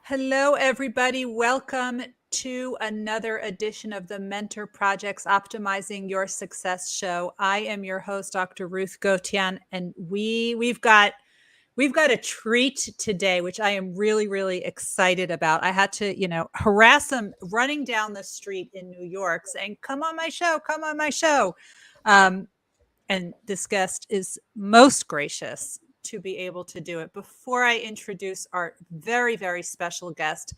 Hello, everybody. Welcome to another edition of the Mentor Project's Optimizing Your Success show. I am your host, Dr. Ruth Gautian, and we've got a treat today, which I am really excited about. I had to, harass them running down the street in New York saying, "Come on my show, come on my show." And this guest is most gracious to be able to do it. Before I introduce our very special guest,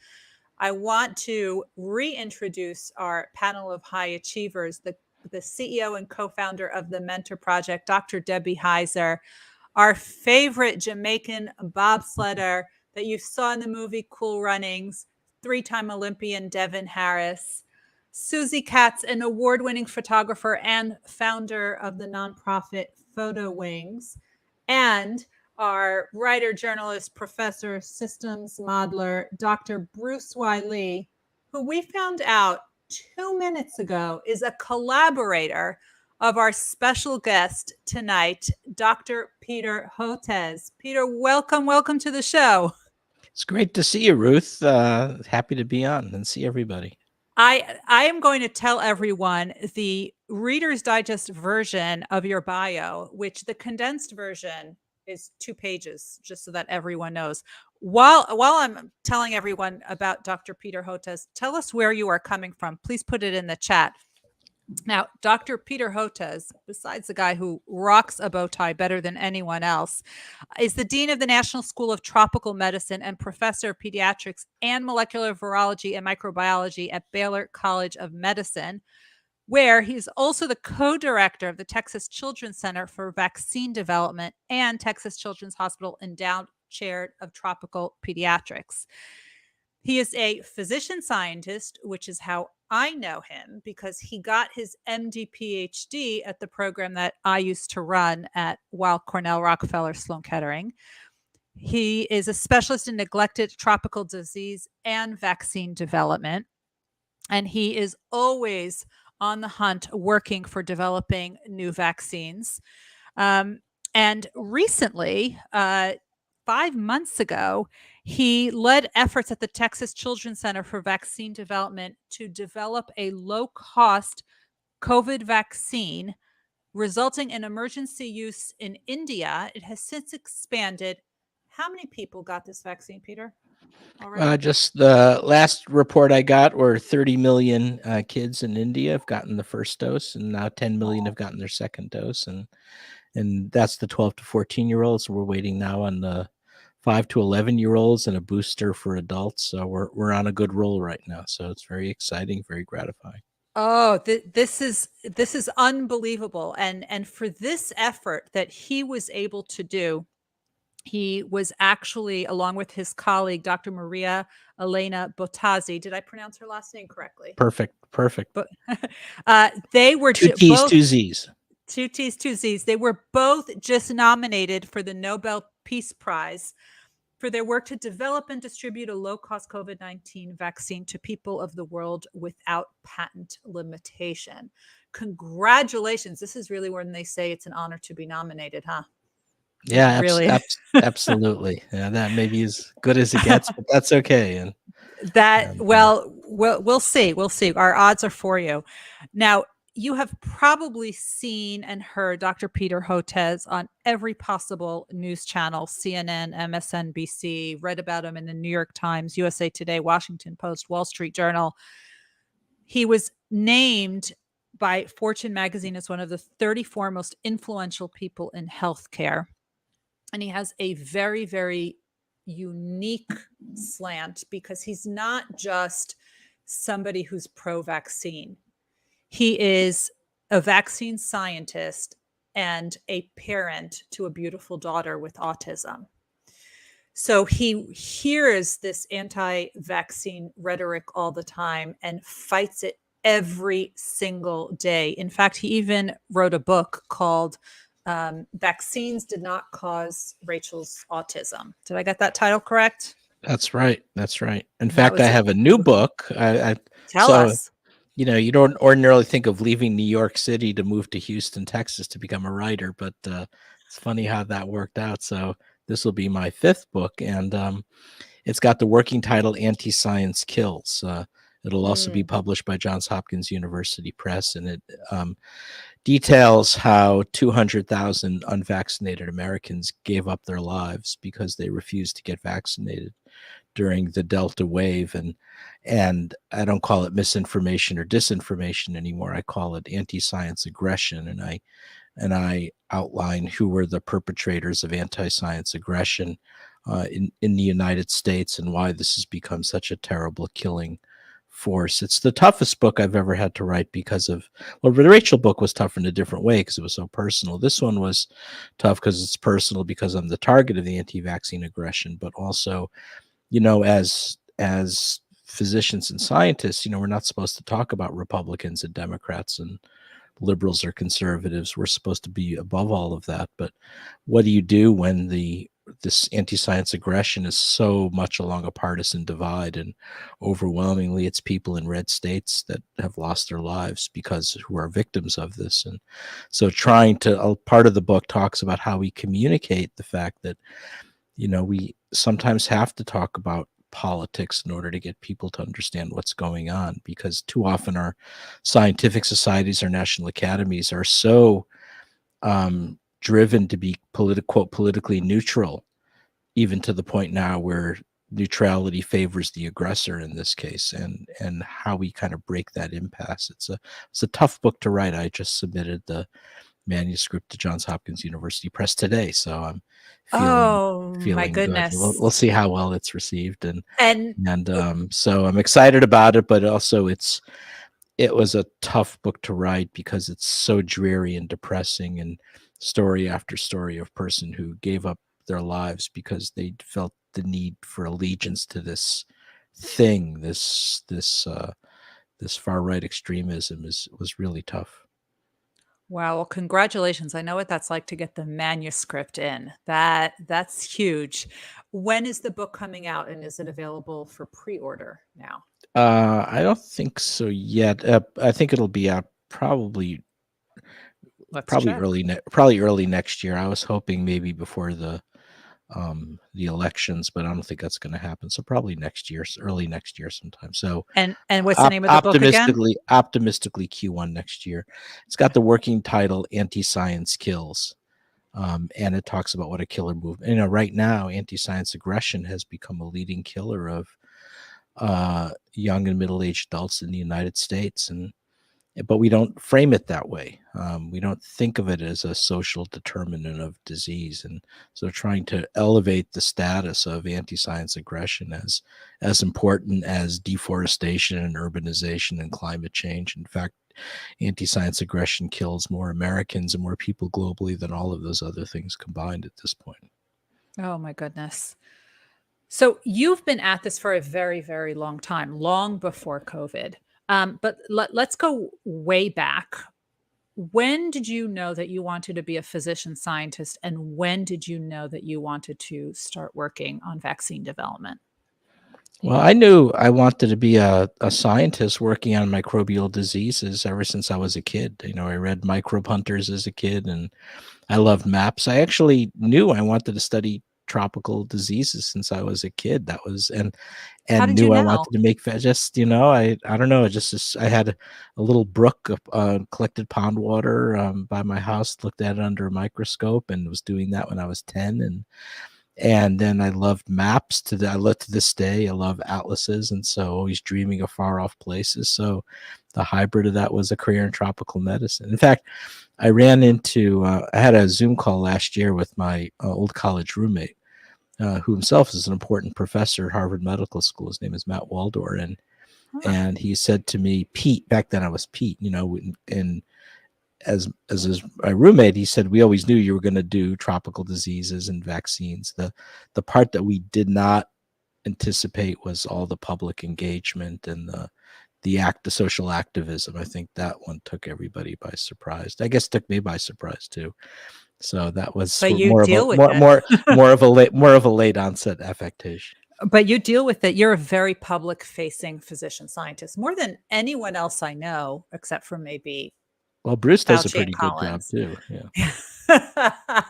I want to reintroduce our panel of high achievers, the CEO and co-founder of the Mentor Project, Dr. Debbie Heiser, our favorite Jamaican bobsledder that you saw in the movie Cool Runnings, three-time Olympian Devin Harris, Susie Katz, an award-winning photographer and founder of the nonprofit Photo Wings, and our writer, journalist, professor, systems modeler, Dr. Bruce Y. Lee, who we found out 2 minutes ago is a collaborator of our special guest tonight, Dr. Peter Hotez. Peter, welcome to the show. It's great to see you, Ruth. Happy to be on and see everybody. I am going to tell everyone the Reader's Digest version of your bio, which the condensed version is 2 pages, just so that everyone knows. While I'm telling everyone about Dr. Peter Hotez, tell us where you are coming from. Please put it in the chat. Now, Dr. Peter Hotez, besides the guy who rocks a bow tie better than anyone else, is the Dean of the National School of Tropical Medicine and Professor of Pediatrics and Molecular Virology and Microbiology at Baylor College of Medicine, where he's also the co-director of the Texas Children's Center for Vaccine Development and Texas Children's Hospital Endowed Chair of Tropical Pediatrics. He is a physician scientist, which is how I know him, because he got his MD Ph.D. at the program that I used to run at Weill Cornell Rockefeller Sloan Kettering. He is a specialist in neglected tropical disease and vaccine development. And he is always on the hunt working for developing new vaccines. And recently, 5 months ago, he led efforts at the Texas Children's Center for Vaccine Development to develop a low-cost COVID vaccine, resulting in emergency use in India. It has since expanded. How many people got this vaccine, Peter? Just the last report I got were 30 million kids in India have gotten the first dose, and now 10 million have gotten their second dose, and that's the 12 to 14-year-olds. We're waiting now on the 5 to 11-year-olds and a booster for adults. So we're on a good roll right now. So it's very exciting, very gratifying. Oh, this is unbelievable. And for this effort that he was able to do, he was actually, along with his colleague, Dr. Maria Elena Bottazzi. Did I pronounce her last name correctly? Perfect. But they were 2 T's, 2 Z's. 2 T's, 2 Z's. They were both just nominated for the Nobel Peace Prize for their work to develop and distribute a low-cost COVID-19 vaccine to people of the world without patent limitation. Congratulations. This is really when they say it's an honor to be nominated, huh? Yeah, really. Absolutely. Yeah, that may be as good as it gets, but that's okay. And we'll see. We'll see. Our odds are for you. Now, you have probably seen and heard Dr. Peter Hotez on every possible news channel, CNN, MSNBC, read about him in the New York Times, USA Today, Washington Post, Wall Street Journal. He was named by Fortune magazine as one of the 34 most influential people in healthcare. And he has a very unique slant because he's not just somebody who's pro-vaccine. He is a vaccine scientist and a parent to a beautiful daughter with autism. So he hears this anti-vaccine rhetoric all the time and fights it every single day. In fact, he even wrote a book called Vaccines Did Not Cause Rachel's Autism. Did I get that title correct? That's right. In fact, I have a new book. Tell us. You know, you don't ordinarily think of leaving New York City to move to Houston, Texas to become a writer, but it's funny how that worked out. So this will be my 5th book. And It's got the working title Anti-Science Kills. It'll also be Mm. published by Johns Hopkins University Press, and it details how 200,000 unvaccinated Americans gave up their lives because they refused to get vaccinated during the Delta wave. And I don't call it misinformation or disinformation anymore. I call it anti-science aggression. And I outline who were the perpetrators of anti-science aggression in the United States and why this has become such a terrible killing force. It's the toughest book I've ever had to write because of, well, the Rachel book was tough in a different way because it was so personal. This one was tough because it's personal because I'm the target of the anti-vaccine aggression, but also, as physicians and scientists, we're not supposed to talk about Republicans and Democrats and liberals or conservatives. We're supposed to be above all of that. But what do you do when this anti-science aggression is so much along a partisan divide, and overwhelmingly it's people in red states that have lost their lives because who are victims of this? And so part of the book talks about how we communicate the fact that we sometimes have to talk about politics in order to get people to understand what's going on, because too often our scientific societies, our national academies are so driven to be quote politically neutral, even to the point now where neutrality favors the aggressor in this case, and how we kind of break that impasse. It's a tough book to write. I just submitted the manuscript to Johns Hopkins University Press today, so I'm Oh my feeling good. goodness. We'll see how well it's received, And and so I'm excited about it, but also it was a tough book to write because it's so dreary and depressing, and story after story of person who gave up their lives because they felt the need for allegiance to this thing, this far right extremism was really tough. wow, well, congratulations. I know what that's like to get the manuscript in. That's huge. When is the book coming out and is it available for pre-order now? I don't think so yet. I think it'll be out Let's check. probably early next year. I was hoping maybe before the elections, but I don't think that's going to happen. So probably next year, early next year sometime. So And what's the name of the book again? optimistically Q1 next year. It's got the working title Anti-Science Kills. And it talks about what a killer movement. Right now, anti-science aggression has become a leading killer of young and middle-aged adults in the United States, but we don't frame it that way. We don't think of it as a social determinant of disease, and so trying to elevate the status of anti-science aggression as important as deforestation and urbanization and climate change. In fact, anti-science aggression kills more Americans and more people globally than all of those other things combined at this point. Oh my goodness. So you've been at this for a very, very long time, long before COVID. But let's go way back. When did you know that you wanted to be a physician scientist, and when did you know that you wanted to start working on vaccine development? Well, I knew I wanted to be a scientist working on microbial diseases ever since I was a kid. I read Microbe Hunters as a kid, and I loved maps. I actually knew I wanted to study tropical diseases since I was a kid. That was How and did you knew I know? wanted to make just I don't know, I had a little brook of collected pond water by my house, looked at it under a microscope, and was doing that when I was 10. And then I loved maps I love to this day. I love atlases, and so always dreaming of far off places. So the hybrid of that was a career in tropical medicine. In fact, I had a Zoom call last year with my old college roommate, who himself is an important professor at Harvard Medical School. His name is Matt Waldor, Huh. and he said to me, Pete, back then I was Pete, and my roommate, he said, we always knew you were going to do tropical diseases and vaccines. The part that we did not anticipate was all the public engagement and the social activism. I think that one took everybody by surprise. I guess took me by surprise too. So that was But you more of a deal with it. more of a late onset affectation. But you deal with it. You're a very public facing physician scientist, more than anyone else I know, except for maybe Well, Bruce does a Fauci and pretty good job Collins. too. Yeah.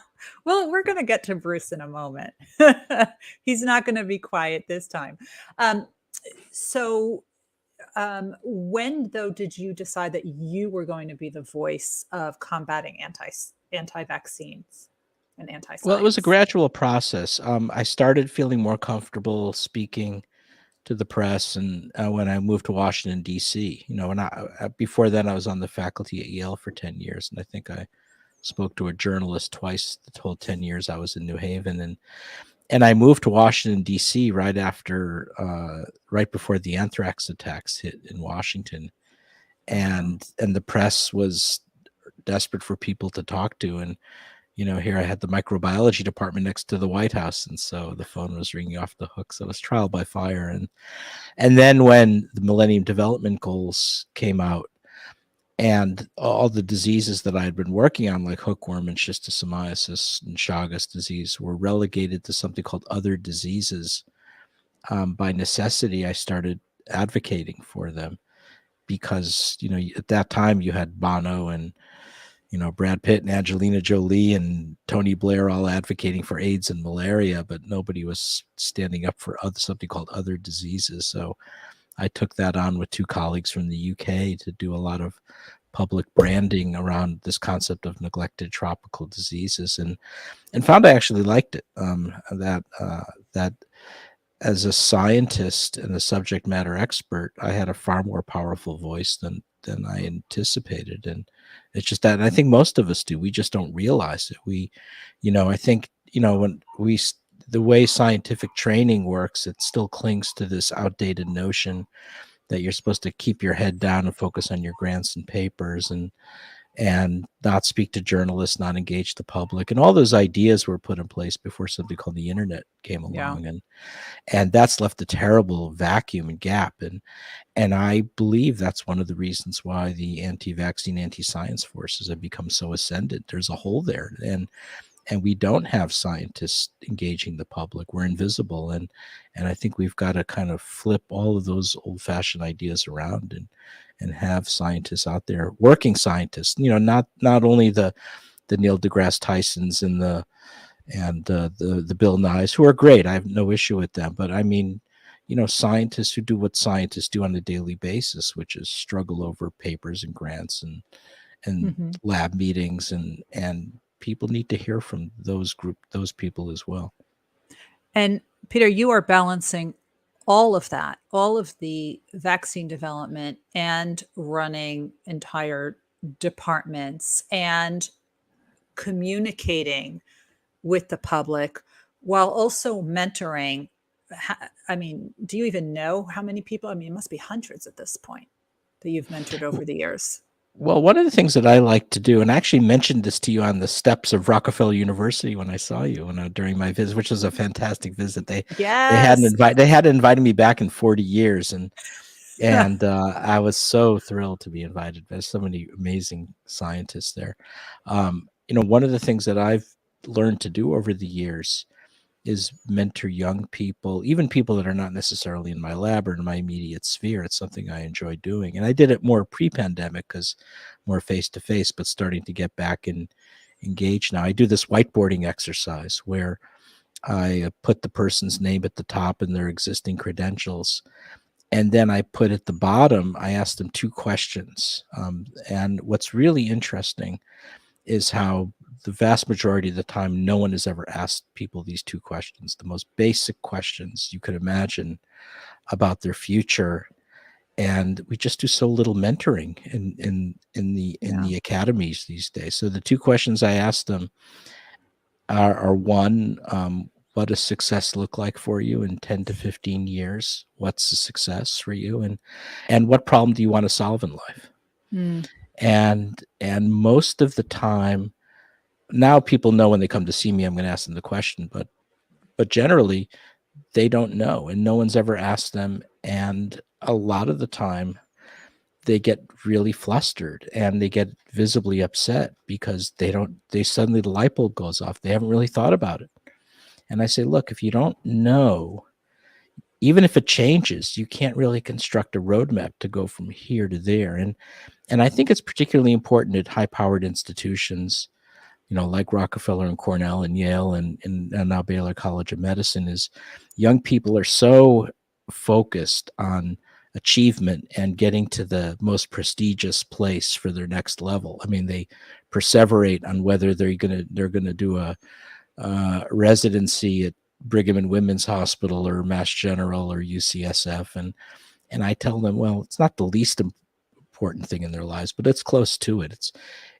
Well, Well, we're going to get to Bruce in a moment. He's not going to be quiet this time. Um, so, when though did you decide that you were going to be the voice of combating anti-vaccines and Well, it was a anti-science? gradual process. I started feeling more comfortable speaking to the press, and when I moved to Washington D.C., and before then I was on the faculty at Yale for 10 years, and I think I spoke to a journalist twice the whole 10 years I was in New Haven, and I moved to Washington D.C. right before the anthrax attacks hit in Washington, and the press was desperate for people to talk to, and here I had the microbiology department next to the White House, and so the phone was ringing off the hook. So it was trial by fire, and then when the Millennium Development Goals came out, and all the diseases that I had been working on, like hookworm and schistosomiasis and Chagas disease, were relegated to something called other diseases. By necessity, I started advocating for them because, at that time you had Bono and, Brad Pitt and Angelina Jolie and Tony Blair all advocating for AIDS and malaria, but nobody was standing up for something called other diseases. So I took that on with two colleagues from the UK to do a lot of public branding around this concept of neglected tropical diseases, and found I actually liked it. That as a scientist and a subject matter expert, I had a far more powerful voice than I anticipated, and it's just that, and I think most of us do. We just don't realize it. I think when the way scientific training works, it still clings to this outdated notion that you're supposed to keep your head down and focus on your grants and papers, and not speak to journalists, not engage the public, and all those ideas were put in place before something called the internet came along, and that's left a terrible vacuum and gap, and I believe that's one of the reasons why the anti-vaccine, anti-science forces have become so ascendant. There's a hole there, and we don't have scientists engaging the public. We're invisible, and I think we've got to kind of flip all of those old-fashioned ideas around and have scientists out there, working scientists. Not only the Neil deGrasse Tysons and the Bill Nyes, who are great. I have no issue with them, but I mean, scientists who do what scientists do on a daily basis, which is struggle over papers and grants and lab meetings, and people need to hear from those people as well. And Peter, you are balancing all of that, all of the vaccine development and running entire departments and communicating with the public while also mentoring. I mean, do you even know how many people? I mean, it must be hundreds at this point that you've mentored over the years. Well, one of the things that I like to do, and I actually mentioned this to you on the steps of Rockefeller University when I saw you during my visit, which was a fantastic visit. They hadn't invited me back in 40 years, and I was so thrilled to be invited. There's so many amazing scientists there. One of the things that I've learned to do over the years is mentor young people, even people that are not necessarily in my lab or in my immediate sphere. It's something I enjoy doing. And I did it more pre-pandemic because more face-to-face, but starting to get back and engaged now. I do this whiteboarding exercise where I put the person's name at the top and their existing credentials. And then I put at the bottom, I asked them two questions. And what's really interesting is how the vast majority of the time, no one has ever asked people these two questions, the most basic questions you could imagine about their future. And we just do so little mentoring in the academies these days. So the two questions I asked them are one, what does success look like for you in 10 to 15 years? What's a success for you? And what problem do you want to solve in life? And most of the time, now people know when they come to see me, I'm going to ask them the question, but generally they don't know, and no one's ever asked them. And a lot of the time they get really flustered and they get visibly upset because they suddenly, the light bulb goes off. They haven't really thought about it. And I say, look, if you don't know, even if it changes, you can't really construct a roadmap to go from here to there. And I think it's particularly important at high-powered institutions, like Rockefeller and Cornell and Yale and now Baylor College of Medicine, is young people are so focused on achievement and getting to the most prestigious place for their next level. I mean, they perseverate on whether they're gonna do a residency at Brigham and Women's Hospital or Mass General or UCSF, and I tell them, well, it's not the least important thing in their lives, but it's close to it.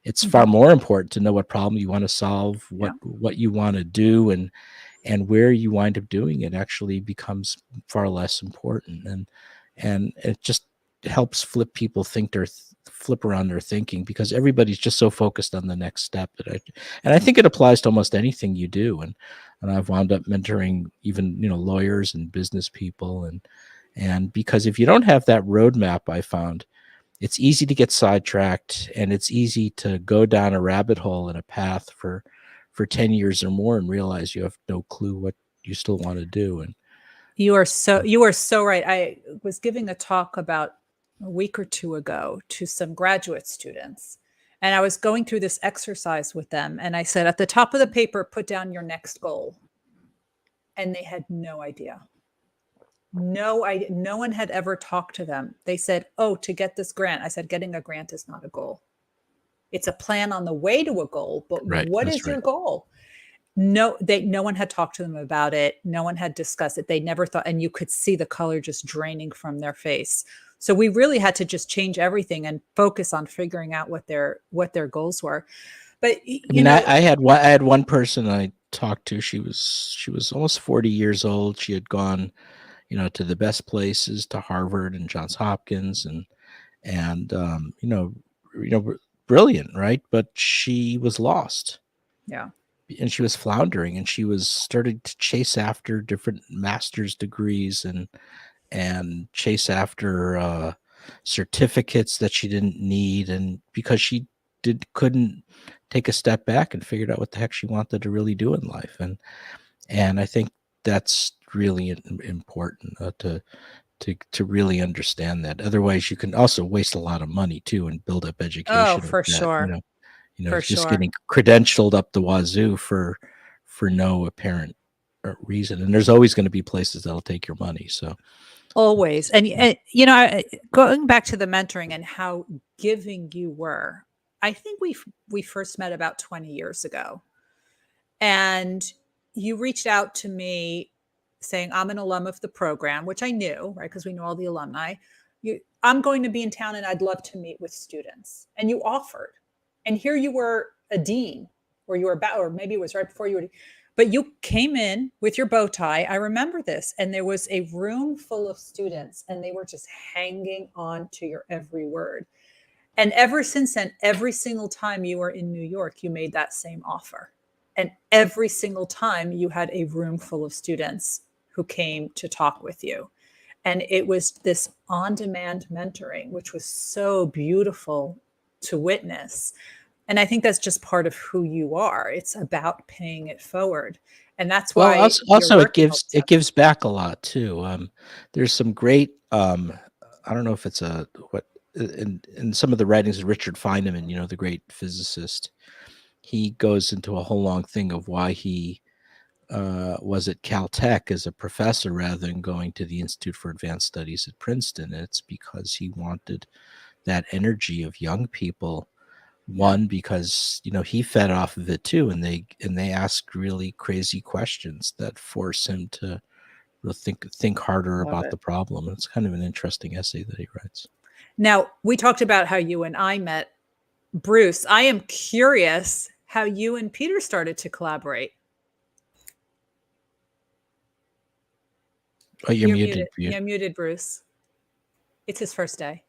It's far more important to know what problem you want to solve, what you want to do, and where you wind up doing it actually becomes far less important. And it just helps flip around their thinking, because everybody's just so focused on the next step. And I think it applies to almost anything you do. And I've wound up mentoring even lawyers and business people, and because if you don't have that roadmap, I found it's easy to get sidetracked, and it's easy to go down a rabbit hole in a path for 10 years or more and realize you have no clue what you still want to do. And you are so right. I was giving a talk about a week or two ago to some graduate students, and I was going through this exercise with them, and I said, at the top of the paper, put down your next goal. And they had no idea. No idea. No one had ever talked to them. They said, oh, to get this grant. I said, getting a grant is not a goal. It's a plan on the way to a goal, but what is your goal? No one had talked to them about it. No one had discussed it. They never thought, and you could see the color just draining from their face. So we really had to just change everything and focus on figuring out what their goals were. But I had one person I talked to. She was almost 40 years old. She had gone, to the best places, to Harvard and Johns Hopkins, and brilliant, right? But she was lost. Yeah. And she was floundering, and she was starting to chase after different master's degrees and chase after certificates that she didn't need, and because she couldn't take a step back and figured out what the heck she wanted to really do in life. And I think that's really important to really understand that. Otherwise, you can also waste a lot of money too and build up education. Oh, for sure. Just getting credentialed up the wazoo for no apparent reason. And there's always going to be places that'll take your money. So always. And going back to the mentoring and how giving you were, I think we first met about 20 years ago. And you reached out to me saying, I'm an alum of the program, which I knew, right? Because we know all the alumni. I'm going to be in town and I'd love to meet with students. And you offered. And here you were a dean, or you were about, or maybe it was right before you were, but you came in with your bow tie. I remember this. And there was a room full of students, and they were just hanging on to your every word. And ever since then, every single time you were in New York, you made that same offer. And every single time you had a room full of students who came to talk with you. And it was this on-demand mentoring, which was so beautiful to witness. And I think that's just part of who you are. It's about paying it forward. And that's why also it gives back a lot too. There's some great I don't know if it's in some of the writings of Richard Feynman, the great physicist. He goes into a whole long thing of why he was at Caltech as a professor rather than going to the Institute for Advanced Studies at Princeton. And it's because he wanted that energy of young people. One, because he fed off of it too, and they ask really crazy questions that force him to really think harder about the problem. And it's kind of an interesting essay that he writes. Now, we talked about how you and I met. Bruce, I am curious how you and Peter started to collaborate. Oh, you're muted. Yeah, muted, Bruce. It's his first day.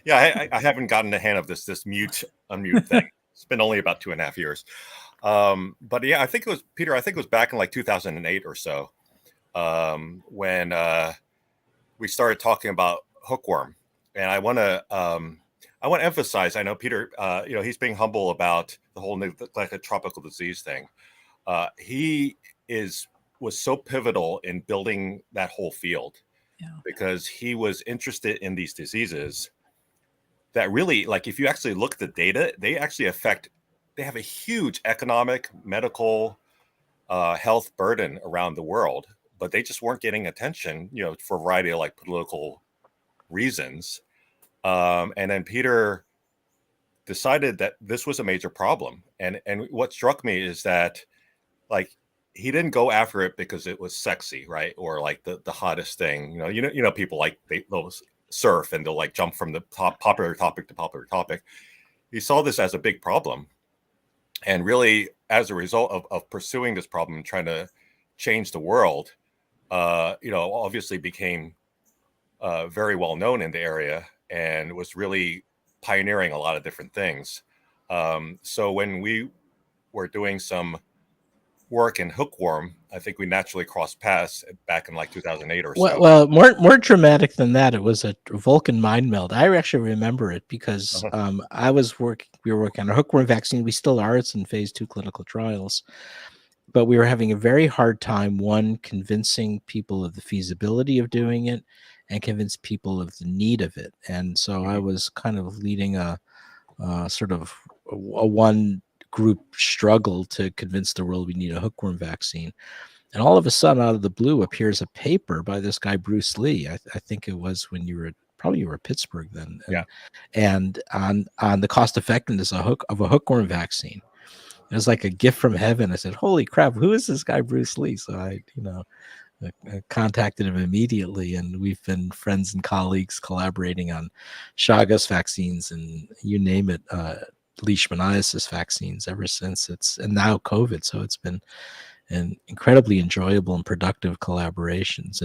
Yeah, I haven't gotten the hang of this unmute thing. It's been only about 2.5 years. But yeah, I think it was Peter. I think it was back in like 2008 or so when we started talking about hookworm. And I want to emphasize. I know Peter. He's being humble about the whole like a tropical disease thing. He was so pivotal in building that whole field because he was interested in these diseases that really, like, if you actually look at the data, they actually affect they have a huge economic, medical, health burden around the world, but they just weren't getting attention, for a variety of like political reasons. And then Peter decided that this was a major problem. And what struck me is that, like, he didn't go after it because it was sexy, right? Or like the hottest thing. People like they'll surf and they'll like jump from the top popular topic to popular topic. He saw this as a big problem, and really, as a result of pursuing this problem and trying to change the world, obviously became very well known in the area and was really pioneering a lot of different things. So when we were doing some work in hookworm, I think we naturally crossed paths back in like 2008 or so. Well, more dramatic than that. It was a Vulcan mind meld. I actually remember it because we were working on a hookworm vaccine. We still are. It's in phase 2 clinical trials. But we were having a very hard time, one, convincing people of the feasibility of doing it and convince people of the need of it. And so I was kind of leading a sort of a one group struggle to convince the world we need a hookworm vaccine. And all of a sudden, out of the blue, appears a paper by this guy, Bruce Lee. I think it was when you were at Pittsburgh then. And on the cost effectiveness of a hookworm vaccine. It was like a gift from heaven. I said, holy crap, who is this guy, Bruce Lee? So I contacted him immediately, and we've been friends and colleagues collaborating on Chagas vaccines and you name it, leishmaniasis vaccines ever since. And now COVID. So it's been an incredibly enjoyable and productive collaborations.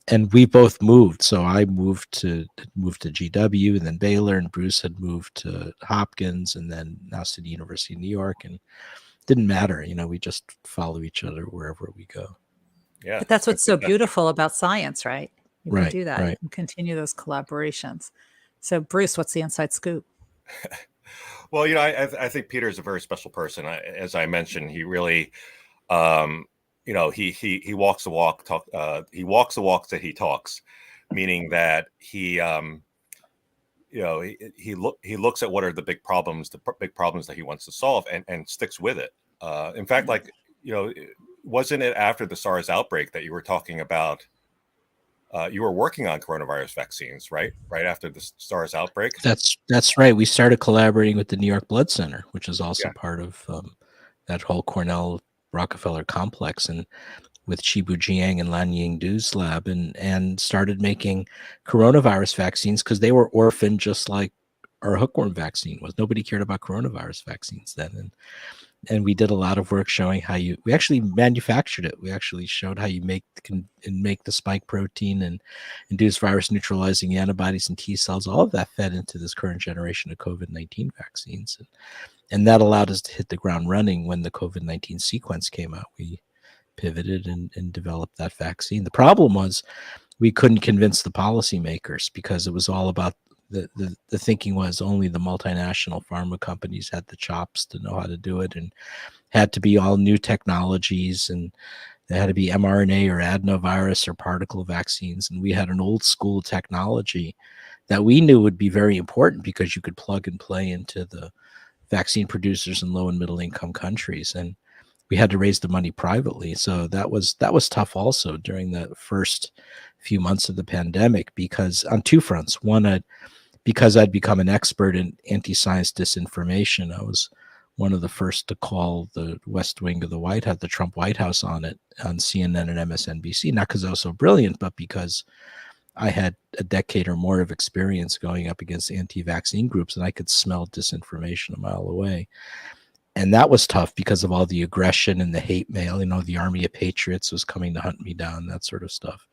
And we both moved. So I moved to GW and then Baylor, and Bruce had moved to Hopkins and then now City University of New York. And it didn't matter, we just follow each other wherever we go. Yeah. But that's what's so beautiful about science, right? You can Right, do that. right. You can continue those collaborations. So Bruce, what's the inside scoop? Well, I think Peter is a very special person. As I mentioned, he really, he walks the walk. He walks the walk that he talks, meaning that he looks at what are the big problems that he wants to solve, and sticks with it. In fact, wasn't it after the SARS outbreak that you were talking about? You were working on coronavirus vaccines, right? Right after the SARS outbreak. That's right. We started collaborating with the New York Blood Center, which is also part of that whole Cornell Rockefeller complex, and with Chibu Jiang and Lan Yingdu's lab, and started making coronavirus vaccines because they were orphaned just like our hookworm vaccine was. Nobody cared about coronavirus vaccines then. And we did a lot of work showing how we actually manufactured it. We actually showed how you make the spike protein and induce virus neutralizing antibodies and T cells. All of that fed into this current generation of COVID-19 vaccines. And that allowed us to hit the ground running when the COVID-19 sequence came out. We pivoted and developed that vaccine. The problem was we couldn't convince the policymakers because it was all about the thinking was only the multinational pharma companies had the chops to know how to do it, and had to be all new technologies, and they had to be mRNA or adenovirus or particle vaccines. And we had an old school technology that we knew would be very important because you could plug and play into the vaccine producers in low and middle income countries. And we had to raise the money privately. So that was tough also during the first few months of the pandemic, because on two fronts. One, because I'd become an expert in anti-science disinformation, I was one of the first to call the West Wing of the White House, the Trump White House, on it on CNN and MSNBC, not because I was so brilliant, but because I had a decade or more of experience going up against anti-vaccine groups, and I could smell disinformation a mile away. And that was tough because of all the aggression and the hate mail. The Army of Patriots was coming to hunt me down, that sort of stuff.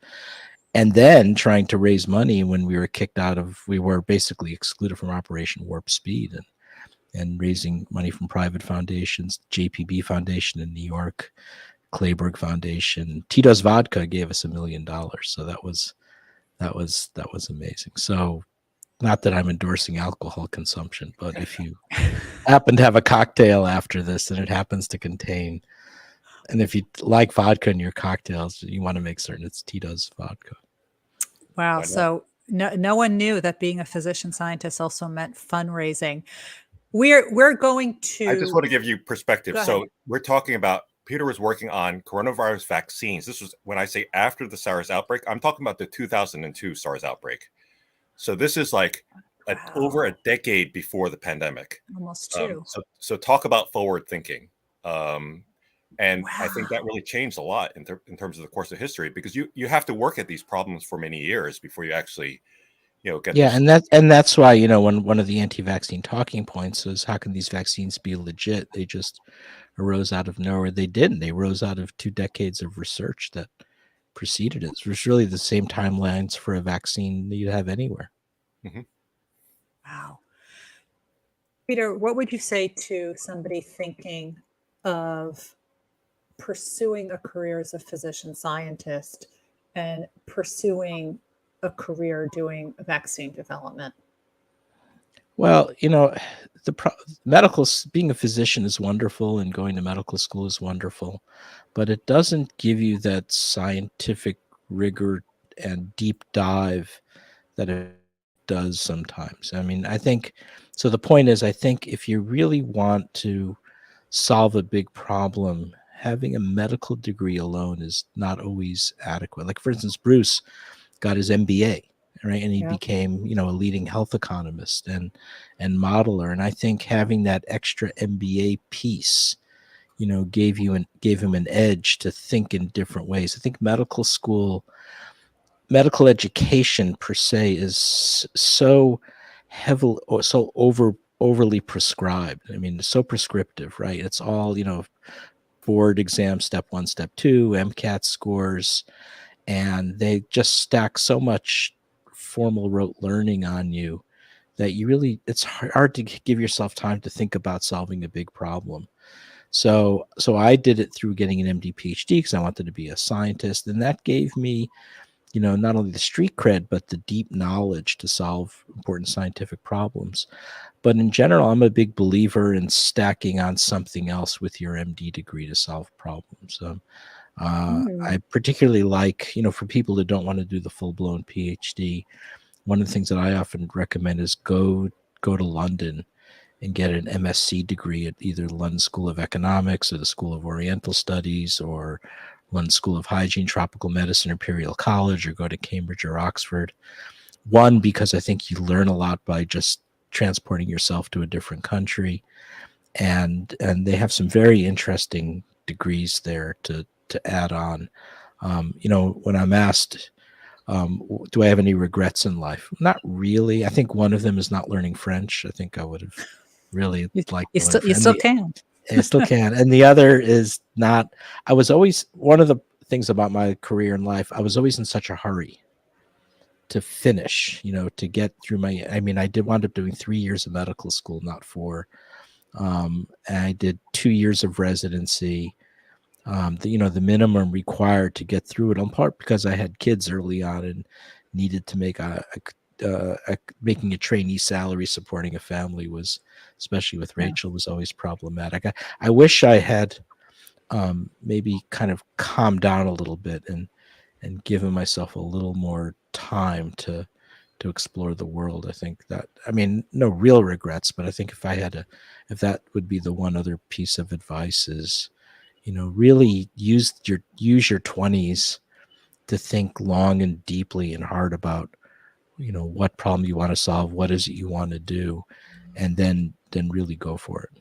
And then trying to raise money when we were basically excluded from Operation Warp Speed, and raising money from private foundations, JPB Foundation in New York, Clayburgh Foundation. Tito's Vodka gave us $1 million. So that was amazing. So not that I'm endorsing alcohol consumption, but if you happen to have a cocktail after this and it happens to contain, and if you like vodka in your cocktails, you want to make certain it's Tito's Vodka. Wow. So no one knew that being a physician scientist also meant fundraising. we're going I just to want to give you perspective. go ahead. So we're talking about Peter was working on coronavirus vaccines. This was when I say after the SARS outbreak, I'm talking about the 2002 SARS outbreak. So this is like over a decade before the pandemic. Almost two. So talk about forward thinking. And I think that Wow. really changed a lot in terms of the course of history, because you have to work at these problems for many years before you actually, get Yeah, this. and that's why, when one of the anti-vaccine talking points was, how can these vaccines be legit? They just arose out of nowhere. They didn't. They rose out of 2 decades of research that preceded it. It was really the same timelines for a vaccine that you'd have anywhere. Mm-hmm. Wow. Peter, what would you say to somebody thinking of pursuing a career as a physician scientist and pursuing a career doing vaccine development? Well, being a physician is wonderful, and going to medical school is wonderful, but it doesn't give you that scientific rigor and deep dive that it does sometimes. I mean, I think so. The point is, I think if you really want to solve a big problem, having a medical degree alone is not always adequate. Like, for instance, Bruce got his MBA, right, and he became, a leading health economist and modeler. And I think having that extra MBA piece, gave him an edge to think in different ways. I think medical education per se is so heavily or so overly prescribed. I mean, it's so prescriptive, right? It's all, board exam, step 1, step 2, MCAT scores, and they just stack so much formal rote learning on you that it's hard to give yourself time to think about solving a big problem. So I did it through getting an MD PhD because I wanted to be a scientist, and that gave me, not only the street cred, but the deep knowledge to solve important scientific problems. But in general, I'm a big believer in stacking on something else with your MD degree to solve problems. I particularly like, for people that don't want to do the full-blown PhD, one of the things that I often recommend is go to London and get an MSc degree at either the London School of Economics or the School of Oriental Studies or London School of Hygiene, Tropical Medicine, Imperial College, or go to Cambridge or Oxford. One, because I think you learn a lot by just transporting yourself to a different country, and they have some very interesting degrees there to add on. When I'm asked, do I have any regrets in life? Not really. I think one of them is not learning French. I think I would have really liked to learn French. You still can. I still can. And the other is not, I was always, one of the things about my career in life, I was always in such a hurry to finish, to get through I did wind up doing 3 years of medical school, not 4. And I did 2 years of residency. The minimum required to get through it, in part because I had kids early on and needed to make making a trainee salary supporting a family was, especially with Rachel, was always problematic. I wish I had maybe kind of calmed down a little bit and given myself a little more time to explore the world. I think that, no real regrets, but I think if that would be the one other piece of advice is, really use your 20s to think long and deeply and hard about, what problem you want to solve, what is it you want to do, and then really go for it.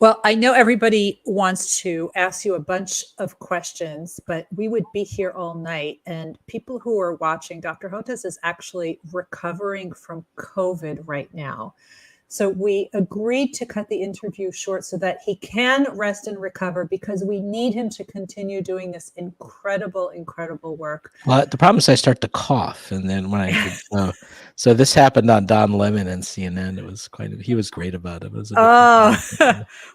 Well, I know everybody wants to ask you a bunch of questions, but we would be here all night. And people who are watching, Dr. Hotez is actually recovering from COVID right now. So we agreed to cut the interview short so that he can rest and recover, because we need him to continue doing this incredible, incredible work. Well, the problem is I start to cough, and then when so this happened on Don Lemon and CNN. It was he was great about it. It was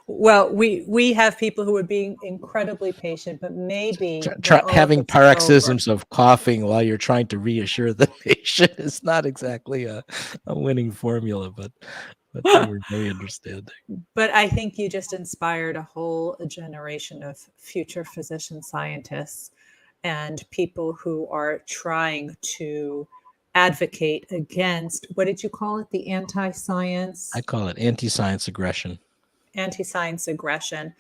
well, we have people who are being incredibly patient, but maybe having paroxysms of coughing while you're trying to reassure the patient is not exactly a winning formula, but they were very understanding. But I think you just inspired a whole generation of future physician scientists and people who are trying to advocate against, what did you call it? The anti-science? I call it anti-science aggression. Anti-science aggression.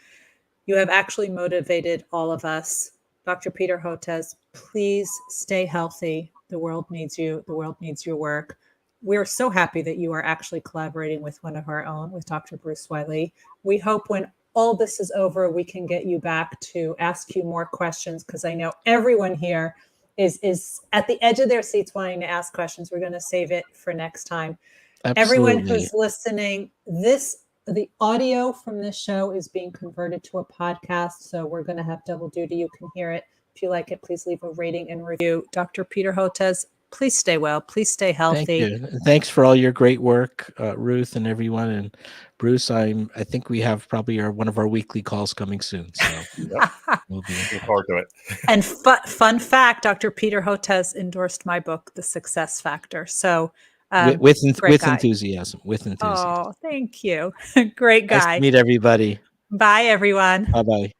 You have actually motivated all of us. Dr. Peter Hotez, please stay healthy. The world needs you. The world needs your work. We're so happy that you are actually collaborating with one of our own, with Dr. Bruce Wiley. We hope when all this is over, we can get you back to ask you more questions, because I know everyone here is at the edge of their seats wanting to ask questions. We're going to save it for next time. Absolutely. Everyone who's listening, the audio from this show is being converted to a podcast, so we're going to have double duty. You can hear it. If you like it, please leave a rating and review. Dr. Peter Hotez, please stay well. Please stay healthy. Thank you. Thanks for all your great work, Ruth and everyone. And Bruce, I think we have probably one of our weekly calls coming soon. So we'll be Looking forward to it. And fun fact, Dr. Peter Hotez endorsed my book, The Success Factor. So with guy. enthusiasm. With enthusiasm. Oh, thank you. Great guy. Nice to meet everybody. Bye, everyone. Bye-bye.